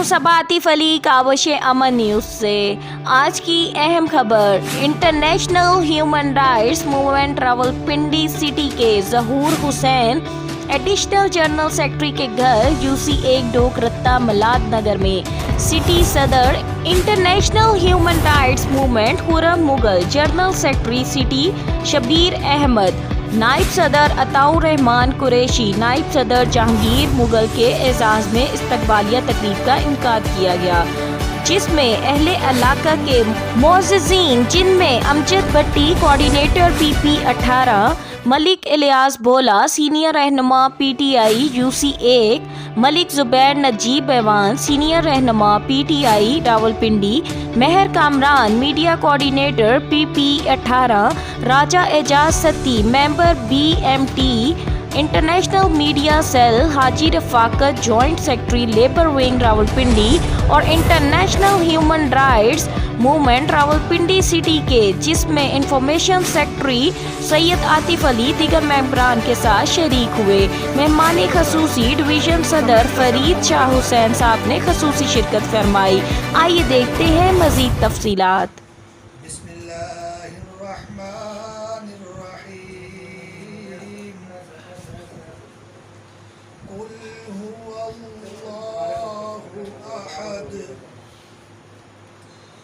ہوں صبا عاطف علی کاوش امن نیوز سے۔ آج کی اہم خبر، international human rights movement Rawalpindi city کے ظہور حسین ایڈیشنل جنرل سیکرٹری کے گھر UC 1 ڈوک رتہ ملاد نگر میں سٹی صدر international human rights movement Khurram Mughal, general secretary city Shabbir Ahmed, نائب صدر عطاء الرحمان قریشی، نائب صدر جہانگیر مغل کے اعزاز میں استقبالیہ تقریب کا انعقاد کیا گیا، جس میں اہل علاقہ کے معززین جن میں امجد بٹی کوآرڈینیٹر PP 18، ملک الیاس بولا سینئر رہنما PTI UC 1، ملک زبیر نجیب ایوان سینئر رہنما PTI Rawalpindi, Mehr Kamran media coordinator PP 18، Raja Ijaz Satti member BMT international media cell, Haji Rafaqat joint secretary labour wing Rawalpindi اور international human rights movement Rawalpindi city کے، جس میں انفارمیشن سیکرٹری سید عاطف علی دیگر ممبران کے ساتھ شریک ہوئے۔ مہمان خصوصی ڈویژن صدر فرید شاہ حسین صاحب نے خصوصی شرکت فرمائی۔ آئیے دیکھتے ہیں مزید تفصیلات۔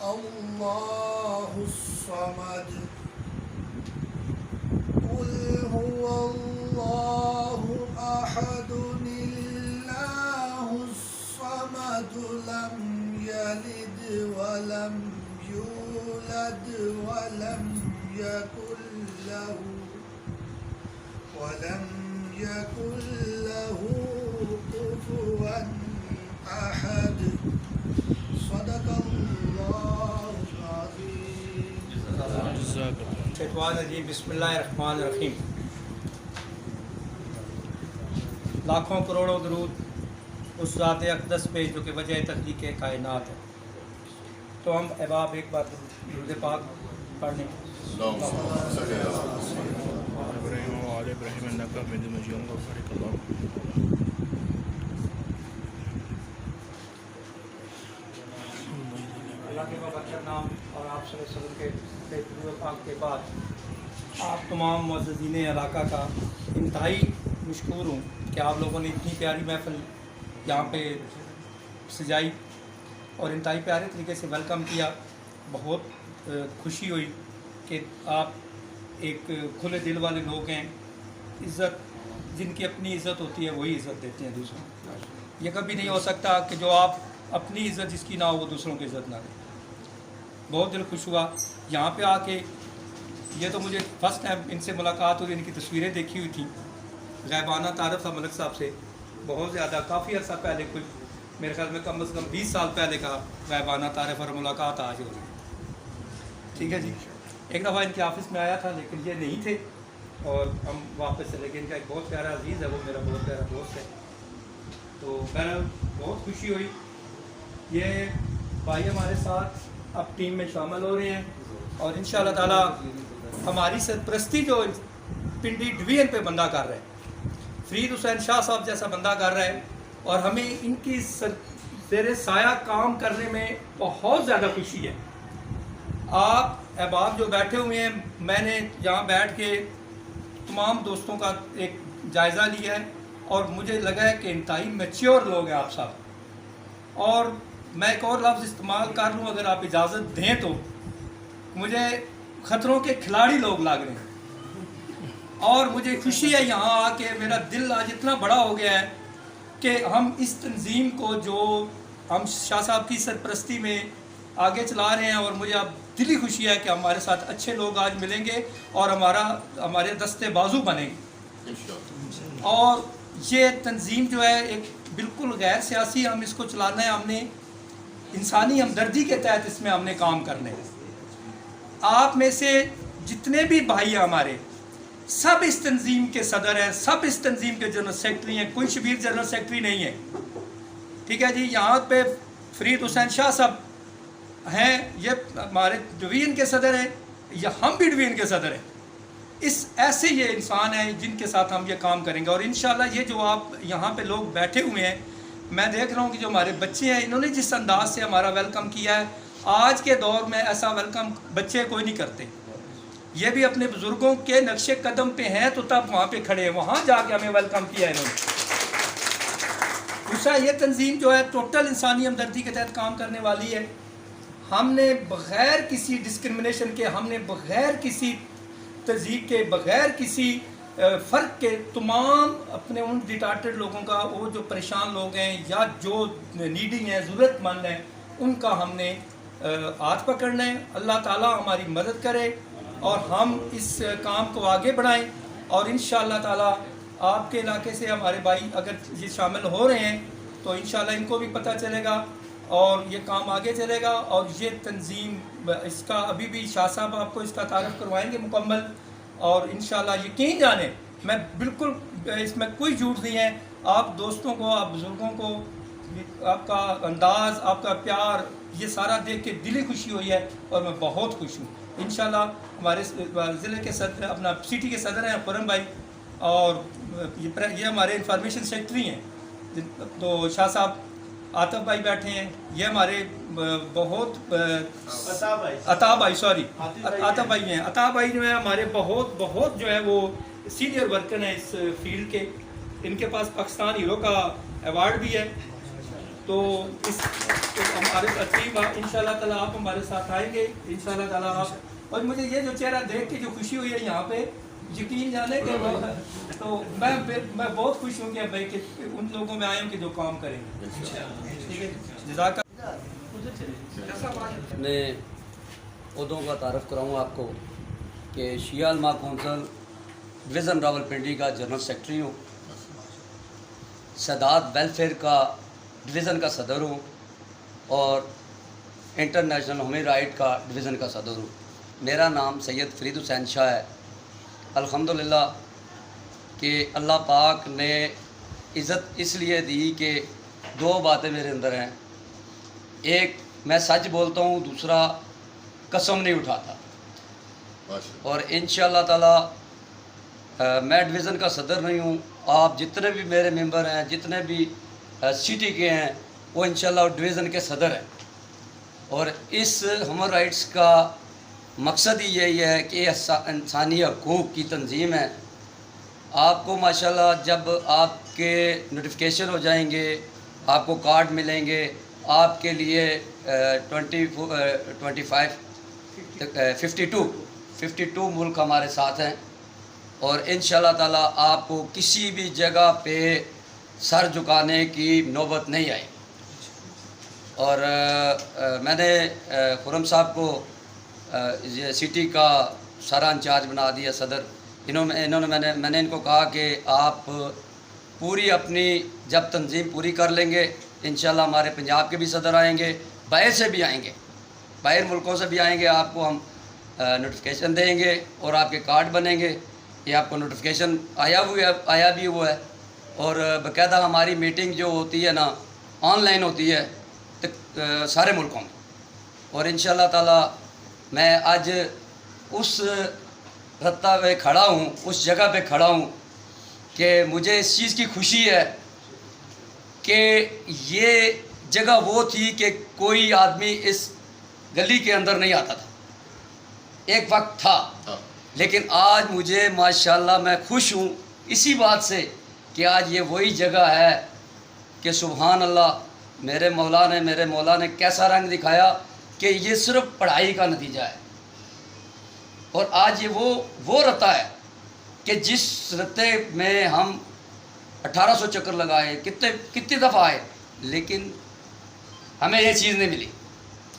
اللہ الصمد قل هو اللہ احد اللہ الصمد لم یلد ولم یولد ولم یکن له کفوا احد۔ صدق بسم اللہ الرحمن الرحیم۔ لاکھوں کروڑوں درود اس ذات اقدس پہ جو کہ وجہ تخلیق کائنات ہے۔ تو ہم احباب ایک بار درود پاک پڑھ لیں۔ اللہ کے بابرکت نام اور آپ صلی اللہ علیہ وسلم کے درود پاک کے بعد آپ تمام معززین علاقہ کا انتہائی مشکور ہوں کہ آپ لوگوں نے اتنی پیاری محفل یہاں پہ سجائی اور انتہائی پیارے طریقے سے ویلکم کیا۔ بہت خوشی ہوئی کہ آپ ایک کھلے دل والے لوگ ہیں۔ عزت جن کی اپنی عزت ہوتی ہے وہی عزت دیتے ہیں دوسروں کو۔ یہ کبھی نہیں ہو سکتا کہ جو آپ اپنی عزت جس کی نہ ہو وہ دوسروں کی عزت نہ دیں۔ بہت دل خوش ہوا یہاں پہ آ کے۔ یہ تو مجھے فرسٹ ٹائم ان سے ملاقات ہوئی، ان کی تصویریں دیکھی ہوئی تھیں، غائبانہ تعارف تھا ملک صاحب سے بہت زیادہ، کافی عرصہ پہلے، کوئی میرے خیال میں کم از کم 20 سال پہلے کا غائبانہ تعارف اور ملاقات آج ہو رہی ہے۔ ٹھیک ہے جی، ایک دفعہ ان کے آفس میں آیا تھا لیکن یہ نہیں تھے اور ہم واپس چلے گئے۔ ان کا ایک بہت پیارا عزیز ہے، وہ میرا بہت پیارا دوست ہے۔ تو بہرحال بہت خوشی ہوئی۔ یہ بھائی ہمارے ساتھ اب ٹیم میں شامل ہو رہے ہیں اور انشاءاللہ تعالی ہماری سرپرستی جو پنڈی ڈویژن پہ بندہ کر رہے ہیں، فرید حسین شاہ صاحب جیسا بندہ کر رہا ہے، اور ہمیں ان کی زیر سایہ کام کرنے میں بہت زیادہ خوشی ہے۔ آپ احباب جو بیٹھے ہوئے ہیں، میں نے یہاں بیٹھ کے تمام دوستوں کا ایک جائزہ لیا ہے اور مجھے لگا ہے کہ انتہائی میچیور لوگ ہیں آپ سب۔ اور میں ایک اور لفظ استعمال کر لوں اگر آپ اجازت دیں تو، مجھے خطروں کے کھلاڑی لوگ لگ رہے ہیں اور مجھے خوشی ہے یہاں آ کے۔ میرا دل آج اتنا بڑا ہو گیا ہے کہ ہم اس تنظیم کو جو ہم شاہ صاحب کی سرپرستی میں آگے چلا رہے ہیں، اور مجھے اب دلی خوشی ہے کہ ہمارے ساتھ اچھے لوگ آج ملیں گے اور ہمارے دستے بازو بنیں گے۔ اور یہ تنظیم جو ہے ایک بالکل غیر سیاسی، ہم اس کو چلانا ہے، ہم نے انسانی ہمدردی کے تحت اس میں ہم نے کام کرنے ہیں۔ آپ میں سے جتنے بھی بھائی ہیں ہمارے، سب اس تنظیم کے صدر ہیں، سب اس تنظیم کے جنرل سیکرٹری ہیں، کوئی شبیر جنرل سیکرٹری نہیں ہے۔ ٹھیک ہے جی، یہاں پہ فرید حسین شاہ صاحب ہیں، یہ ہمارے ڈویژن کے صدر ہیں، یا ہم بھی ڈویژن کے صدر ہیں۔ ایسے یہ انسان ہیں جن کے ساتھ ہم یہ کام کریں گے، اور انشاءاللہ یہ جو آپ یہاں پہ لوگ بیٹھے ہوئے ہیں، میں دیکھ رہا ہوں کہ جو ہمارے بچے ہیں انہوں نے جس انداز سے ہمارا ویلکم کیا ہے، آج کے دور میں ایسا ویلکم بچے کوئی نہیں کرتے. یہ بھی اپنے بزرگوں کے نقش قدم پہ ہیں تو تب وہاں پہ کھڑے ہیں، وہاں جا کے ہمیں ویلکم کیا ہے انہوں نے. دوسرا یہ تنظیم جو ہے ٹوٹل انسانی ہمدردی کے تحت کام کرنے والی ہے. ہم نے بغیر کسی ڈسکرمنیشن کے، ہم نے بغیر کسی تہذیب کے، بغیر کسی فرق کے تمام اپنے ان ڈیٹارٹڈ لوگوں کا، وہ جو پریشان لوگ ہیں یا جو نیڈی ہیں، ضرورت مند ہیں، ان کا ہم نے ہاتھ پکڑنا ہے. اللہ تعالیٰ ہماری مدد کرے اور ہم اس کام کو آگے بڑھائیں. اور انشاءاللہ تعالیٰ آپ کے علاقے سے ہمارے بھائی اگر یہ شامل ہو رہے ہیں تو انشاءاللہ ان کو بھی پتہ چلے گا اور یہ کام آگے چلے گا. اور یہ تنظیم، اس کا ابھی بھی شاہ صاحب آپ کو اس کا تعارف کروائیں گے مکمل. اور انشاءاللہ یقین جانیں، میں بالکل اس میں کوئی جھوٹ نہیں ہے، آپ دوستوں کو، آپ بزرگوں کو، آپ کا انداز، آپ کا پیار، یہ سارا دیکھ کے دلی خوشی ہوئی ہے اور میں بہت خوش ہوں. انشاءاللہ ہمارے ضلع کے صدر، اپنا سٹی کے صدر ہیں خرم بھائی، اور یہ ہمارے انفارمیشن سیکٹری ہیں تو شاہ صاحب. عاطف بھائی بیٹھے ہیں، یہ ہمارے بہت عطا بھائی، سوری عاطف بھائی ہیں. عطا بھائی جو ہے ہمارے بہت جو ہے وہ سینئر ورکر ہیں اس فیلڈ کے. ان کے پاس پاکستان ہیرو کا ایوارڈ بھی ہے. تو اس ہمارے ترتیب انشاءاللہ تعالیٰ آپ ہمارے ساتھ آئیں گے انشاءاللہ تعالیٰ آپ. اور مجھے یہ جو چہرہ دیکھ کے جو خوشی ہوئی ہے یہاں پہ، یقین جانے کہ تو میں بہت خوش ہوں کہ بھائی کہ ان لوگوں میں آیا ہوں کہ جو کام کریں. ٹھیک ہے، جزاک اپنے عہدوں کا تعارف کراؤں آپ کو کہ شیعہ علماء کونسل ڈویژن راولپنڈی کا جنرل سیکرٹری ہوں، سادات ویلفیئر کا ڈویژن کا صدر ہوں، اور انٹرنیشنل ہیومن رائٹ کا ڈویژن کا صدر ہوں. میرا نام سید فرید حسین شاہ ہے. الحمدللہ کہ اللہ پاک نے عزت اس لیے دی کہ دو باتیں میرے اندر ہیں. ایک، میں سچ بولتا ہوں، دوسرا قسم نہیں اٹھاتا. اور انشاءاللہ تعالی میں ڈویژن کا صدر نہیں ہوں، آپ جتنے بھی میرے ممبر ہیں، جتنے بھی سٹی کے ہیں، وہ انشاءاللہ ڈویژن کے صدر ہیں. اور اس ہیومن رائٹس کا مقصد ہی یہی ہے کہ انسانی حقوق کی تنظیم ہے. آپ کو ماشاءاللہ جب آپ کے نوٹیفیکیشن ہو جائیں گے، آپ کو کارڈ ملیں گے، آپ کے لیے 52 ملک ہمارے ساتھ ہیں. اور انشاءاللہ تعالیٰ آپ کو کسی بھی جگہ پہ سر جھکانے کی نوبت نہیں آئی. اور میں نے خرم صاحب کو یہ سٹی کا سارا انچارج بنا دیا، صدر. میں نے ان کو کہا کہ آپ پوری اپنی جب تنظیم پوری کر لیں گے، انشاءاللہ ہمارے پنجاب کے بھی صدر آئیں گے، باہر سے بھی آئیں گے، باہر ملکوں سے بھی آئیں گے. آپ کو ہم نوٹیفیکیشن دیں گے اور آپ کے کارڈ بنیں گے. یہ آپ کو نوٹیفیکیشن آیا بھی ہوا ہے. اور باقاعدہ ہماری میٹنگ جو ہوتی ہے نا، آن لائن ہوتی ہے سارے ملکوں میں. اور انشاءاللہ تعالی میں آج اس رتہ پہ کھڑا ہوں، اس جگہ پہ کھڑا ہوں کہ مجھے اس چیز کی خوشی ہے کہ یہ جگہ وہ تھی کہ کوئی آدمی اس گلی کے اندر نہیں آتا تھا. ایک وقت تھا، لیکن آج مجھے ماشاءاللہ میں خوش ہوں اسی بات سے کہ آج یہ وہی جگہ ہے کہ سبحان اللہ، میرے مولا نے کیسا رنگ دکھایا کہ یہ صرف پڑھائی کا نتیجہ ہے. اور آج یہ وہ رتہ ہے کہ جس رتے میں ہم 1800 چکر لگائے، کتنی دفعہ آئے، لیکن ہمیں یہ چیز نہیں ملی.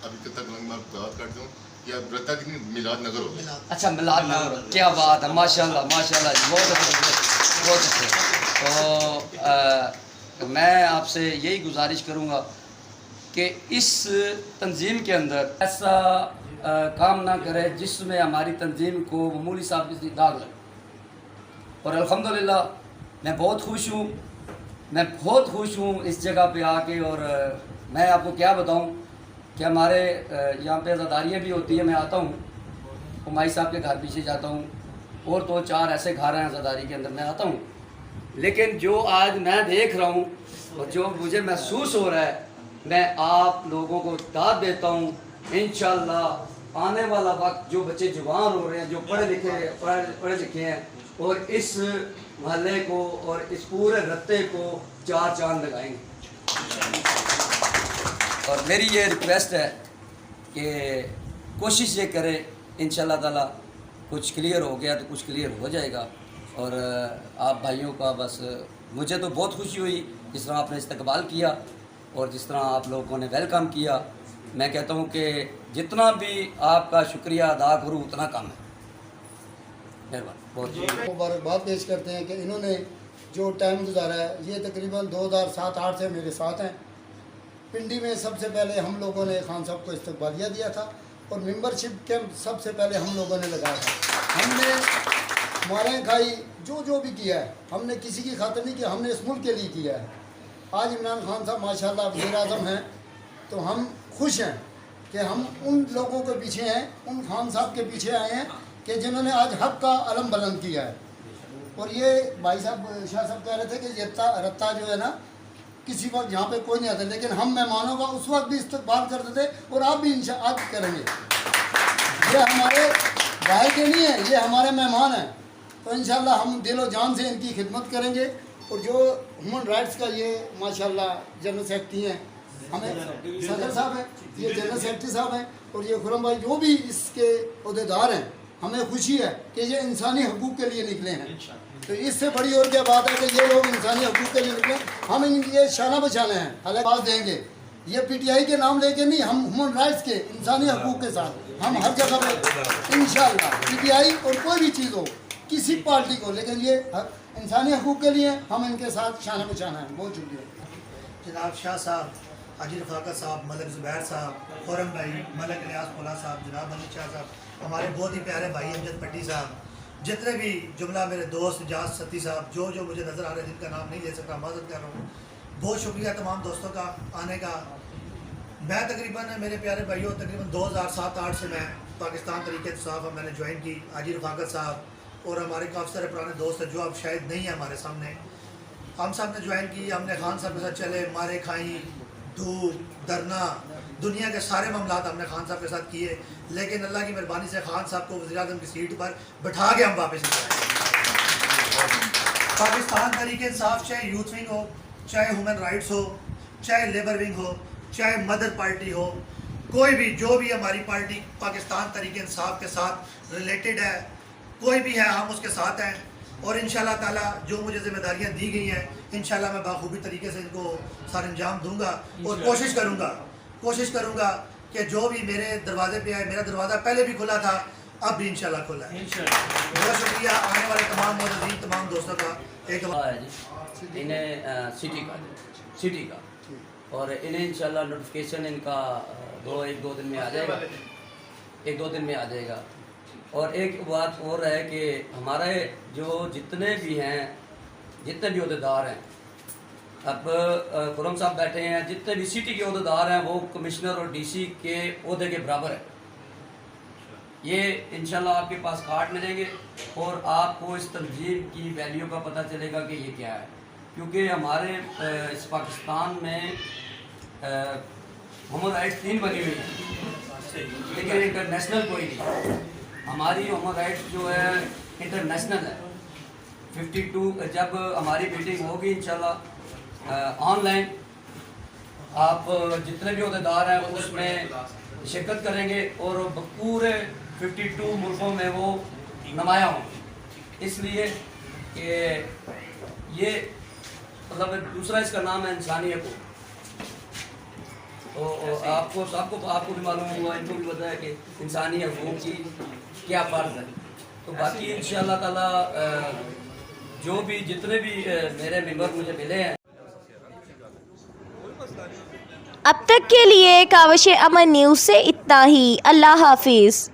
ابھی تک میں بات کرتا ہوں یا رتہ کی میلاد نگر ہو گیا. اچھا، میلاد نگر، کیا بات ہے، ماشاءاللہ ماشاءاللہ، بہت اچھا بہت اچھا. تو میں آپ سے یہی گزارش کروں گا کہ اس تنظیم کے اندر ایسا کام نہ کرے جس میں ہماری تنظیم کو معمولی صاحب کی داغ لگے. اور الحمدللہ میں بہت خوش ہوں اس جگہ پہ آ کے. اور میں آپ کو کیا بتاؤں کہ ہمارے یہاں پہ عزاداریاں بھی ہوتی ہیں. میں آتا ہوں، ہمائی صاحب کے گھر پیچھے جاتا ہوں، اور 2-4 ایسے گھر ہیں عزاداری کے اندر. میں آتا ہوں لیکن جو آج میں دیکھ رہا ہوں اور جو مجھے محسوس ہو رہا ہے، میں آپ لوگوں کو داد دیتا ہوں انشاءاللہ آنے والا وقت جو بچے جوان ہو رہے ہیں، جو پڑھے لکھے ہیں، اور اس محلے کو اور اس پورے رتے کو 4 چاند لگائیں گے۔ اور میری یہ ریکویسٹ ہے کہ کوشش یہ کریں، انشاءاللہ تعالیٰ کچھ کلیئر ہو گیا تو کچھ کلیئر ہو جائے گا۔ اور آپ بھائیوں کا بس مجھے تو بہت خوشی ہوئی جس طرح آپ نے استقبال کیا اور جس طرح آپ لوگوں نے ویلکم کیا۔ میں کہتا ہوں کہ جتنا بھی آپ کا شکریہ ادا کروں اتنا کم ہے۔ مہربانی، بہت مبارکباد پیش کرتے ہیں کہ انہوں نے جو ٹائم گزارا ہے، یہ تقریباً 2007-8 سے میرے ساتھ ہیں۔ پنڈی میں سب سے پہلے ہم لوگوں نے خان صاحب کو استقبالیہ دیا تھا اور ممبرشپ کیمپ سب سے پہلے ہم لوگوں نے لگایا تھا۔ ہم نے ماریں کھائی، جو بھی کیا ہے ہم نے کسی کی خاطر نہیں کیا، ہم نے اس ملک کے لیے کیا ہے۔ آج عمران خان صاحب ماشاءاللہ وزیر اعظم ہیں تو ہم خوش ہیں کہ ہم ان لوگوں کے پیچھے ہیں، ان خان صاحب کے پیچھے آئے ہیں کہ جنہوں نے آج حق کا علم بلند کیا ہے۔ اور یہ بھائی صاحب شاہ صاحب کہہ رہے تھے کہ یہ رتہ جو ہے نا کسی وقت یہاں پہ کوئی نہیں آتا، لیکن ہم مہمانوں کا اس وقت بھی استقبال کرتے تھے اور آپ بھی آج کریں گے۔ یہ ہمارے بھائی کے نہیں ہیں، یہ ہمارے مہمان ہیں، تو انشاءاللہ ہم دل و جان سے ان کی خدمت کریں گے۔ اور جو ہیومن رائٹس کا یہ ماشاءاللہ جنرل سیکرٹری ہیں، ہمیں صدر صاحب ہیں، یہ جنرل سیکرٹری صاحب ہیں، اور یہ خرم بھائی جو بھی اس کے عہدیدار ہیں، ہمیں خوشی ہے کہ یہ انسانی حقوق کے لیے نکلے ہیں۔ تو اس سے بڑی اور کیا بات ہے کہ یہ لوگ انسانی حقوق کے لیے نکلے، ہم ان کے شانہ بچانے ہیں، حالانکہ آواز دیں گے۔ یہ پی ٹی آئی کے نام لے کے نہیں، ہم ہیومن رائٹس کے انسانی حقوق کے ساتھ ہم ہر جگہ پہ انشاءاللہ، پی ٹی آئی اور کوئی بھی چیز ہو کسی پارٹی کو، لیکن یہ انسانی حقوق کے لیے ہم ان کے ساتھ شانہ بچانا ہے۔ بہت شکریہ جناب شاہ صاحب، حاجی رفاقت صاحب، ملک زبیر صاحب، خورم بھائی، ملک ریاض پولا صاحب، جناب ملک شاہ صاحب، ہمارے بہت ہی پیارے بھائی امجد پٹی صاحب، جتنے بھی جملہ میرے دوست جاز ستی صاحب، جو مجھے نظر آ رہے ہیں جن کا نام نہیں لے سکتا، معذرت کر رہا ہوں۔ بہت شکریہ تمام دوستوں کا آنے کا۔ میں تقریباً میرے پیارے بھائیوں تقریباً 2007-8 سے میں پاکستان تحریک انصاف میں نے جوائن کی۔ حاجی رفاقت صاحب اور ہمارے کافی سارے پرانے دوست ہیں جو اب شاید نہیں ہیں ہمارے سامنے، ہم سب نے جوائن کی۔ ہم نے خان صاحب کے ساتھ چلے، مارے کھائیں، دھوپ دھرنا، دنیا کے سارے معاملات ہم نے خان صاحب کے ساتھ کیے، لیکن اللہ کی مہربانی سے خان صاحب کو وزیر اعظم کی سیٹ پر بٹھا کے ہم واپس آئے۔ پاکستان تحریک انصاف چاہے یوتھ ونگ ہو، چاہے ہیومن رائٹس ہو، چاہے لیبر ونگ ہو، چاہے مدر پارٹی ہو، کوئی بھی جو بھی ہماری پارٹی پاکستان تحریک انصاف کے ساتھ ریلیٹڈ ہے، کوئی بھی ہے، ہم اس کے ساتھ ہیں۔ اور انشاءاللہ تعالیٰ جو مجھے ذمہ داریاں دی گئی ہیں انشاءاللہ میں بخوبی طریقے سے ان کو سر انجام دوں گا، اور کوشش کروں گا کہ جو بھی میرے دروازے پہ آئے، میرا دروازہ پہلے بھی کھلا تھا، اب بھی انشاءاللہ کھلا ہے۔ بہت شکریہ آنے والے تمام معززین تمام دوستوں کا۔ ایک انہیں سٹی کا اور انہیں انشاءاللہ نوٹیفیکیشن ان کا ایک دو دن میں آ جائے گا۔ اور ایک بات اور ہے کہ ہمارے جو جتنے بھی عہدیدار ہیں، اب خرم صاحب بیٹھے ہیں، جتنے بھی سٹی کے عہدیدار ہیں وہ کمشنر اور ڈی سی کے عہدے کے برابر ہیں۔ یہ انشاءاللہ آپ کے پاس کارڈ ملیں گے اور آپ کو اس تنظیم کی ویلیو کا پتہ چلے گا کہ یہ کیا ہے، کیونکہ ہمارے اس پاکستان میں ہیومن رائٹس 3 بنی ہوئی ہیں لیکن انٹرنیشنل کوئی نہیں۔ ہماری ہیومن رائٹس جو ہے انٹرنیشنل ہے۔ 52 جب ہماری میٹنگ ہوگی انشاءاللہ آن لائن، آپ جتنے بھی عہدیدار ہیں اس میں شرکت کریں گے اور پورے 52 ملکوں میں وہ نمایاں ہوں، اس لیے کہ یہ مطلب دوسرا اس کا نام ہے انسانی حقوق۔ تو آپ کو بھی معلوم ہوا، ان کو بھی پتہ ہے کہ انسانی حقوق کی کیا فرض ہے۔ تو باقی انشاءاللہ تعالیٰ جو بھی جتنے بھی میرے ممبر مجھے ملے ہیں، اب تک کے لیے کاوش امن نیوز سے اتنا ہی۔ اللہ حافظ۔